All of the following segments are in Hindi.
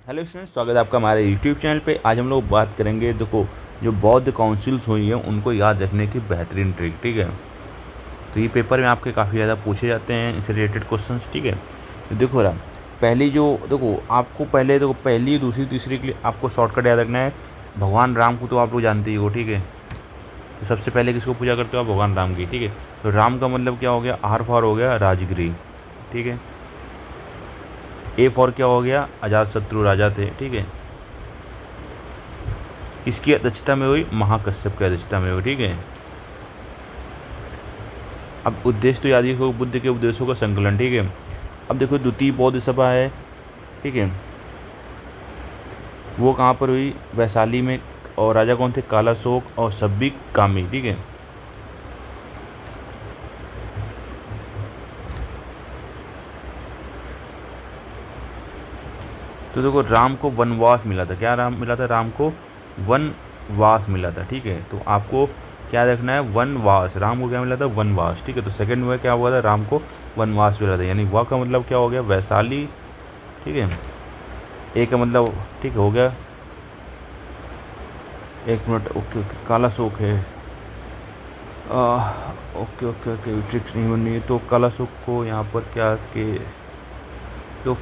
हेलो स्टूडेंट्स, स्वागत है आपका हमारे यूट्यूब चैनल पे। आज हम लोग बात करेंगे, देखो, जो बौद्ध काउंसिल्स हुई हैं उनको याद रखने की बेहतरीन ट्रिक। ठीक है, तो ये पेपर में आपके काफ़ी ज़्यादा पूछे जाते हैं इससे रिलेटेड क्वेश्चंस। ठीक है, तो देखो रहा पहली जो, देखो आपको पहले, देखो पहली, दूसरी, तीसरी के लिए आपको शॉर्टकट याद रखना है। भगवान राम को तो आप लोग जानते ही हो। ठीक है, तो सबसे पहले किसको पूजा करते हो आप? भगवान राम की। ठीक है, तो राम का मतलब क्या हो गया? आर फॉर हो गया राजगिरी। ठीक है, ए फॉर क्या हो गया? अजात शत्रु राजा थे। ठीक है, इसकी अध्यक्षता में हुई? महाकश्यप की अध्यक्षता में हुई। ठीक है, अब उद्देश्य तो याद ही हो, बुद्ध के उपदेशों का संकलन। ठीक है, अब देखो द्वितीय बौद्ध सभा है। ठीक है, वो कहाँ पर हुई? वैशाली में। और राजा कौन थे? कालाशोक और सब्बी कामी। ठीक है, तो देखो राम को वनवास मिला था। क्या राम मिला था? राम को वनवास मिला था। ठीक है, तो आपको क्या देखना है? वनवास। राम को क्या मिला था? वनवास। ठीक है, तो सेकंड में क्या हुआ था? राम को वनवास मिला था, यानी वह का मतलब क्या हो गया? वैशाली। ठीक है, ए का मतलब, ठीक हो गया, एक मिनट, ओके ओके, काला शोक है। ओके ओके ओके, ट्रिक्स नहीं बननी है, तो काला शोक को यहाँ पर क्या के, तो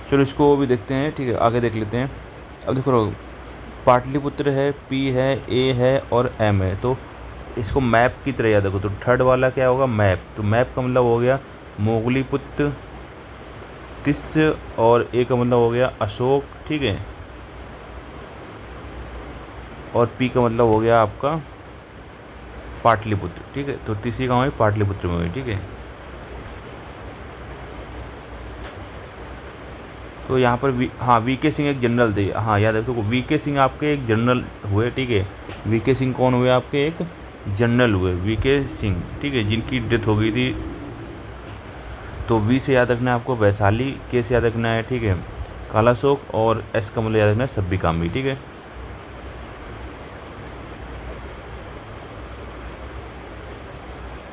चलो इसको भी देखते हैं। ठीक है, आगे देख लेते हैं। अब देखो, पाटलिपुत्र है, पी है, ए है और एम है, तो इसको मैप की तरह याद रखो। तो थर्ड वाला क्या होगा? मैप। तो मैप का मतलब हो गया मोगलीपुत्र तिस्य, और ए का मतलब हो गया अशोक। ठीक है, और पी का मतलब हो गया आपका पाटलिपुत्र। ठीक है, तो तीसरी गाँव है पाटलिपुत्र में हुई। ठीक है, तो यहाँ पर हाँ, वीके सिंह एक जनरल थे। हाँ याद रखो, वीके सिंह आपके एक जनरल हुए। ठीक है, वीके सिंह कौन हुए? आपके एक जनरल हुए, वीके सिंह। ठीक है, जिनकी डेथ हो गई थी। तो वी से याद रखना है आपको वैशाली, के से याद रखना है, ठीक है, कालाशोक, और एस का मतलब याद रखना है सब्बी कामी। ठीक है,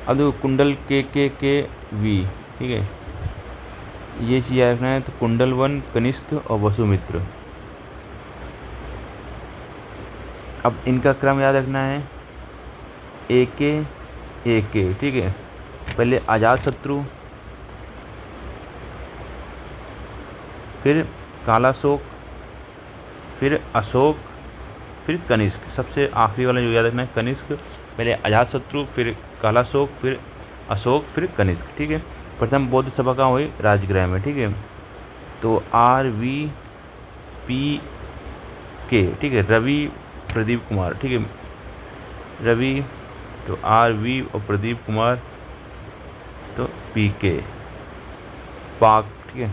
अब देखो कुंडल के वी। ठीक है, ये चीज़ याद रखना है। तो कुंडल वन कनिष्क और वसुमित्र। अब इनका क्रम याद रखना है। ए के। ठीक है, पहले अजात शत्रु, फिर कालाशोक, फिर अशोक, फिर कनिष्क। सबसे आखिरी वाला जो याद रखना है कनिष्क। पहले अजातशत्रु, फिर कालाशोक, फिर अशोक, फिर कनिष्क। ठीक है, प्रथम बौद्ध सभा कहाँ हुई? राजगृह में। ठीक है, तो आर वी पी के। ठीक है, रवि प्रदीप कुमार। ठीक है, रवि, तो आर वी और प्रदीप कुमार, तो पी के पाक। ठीक है।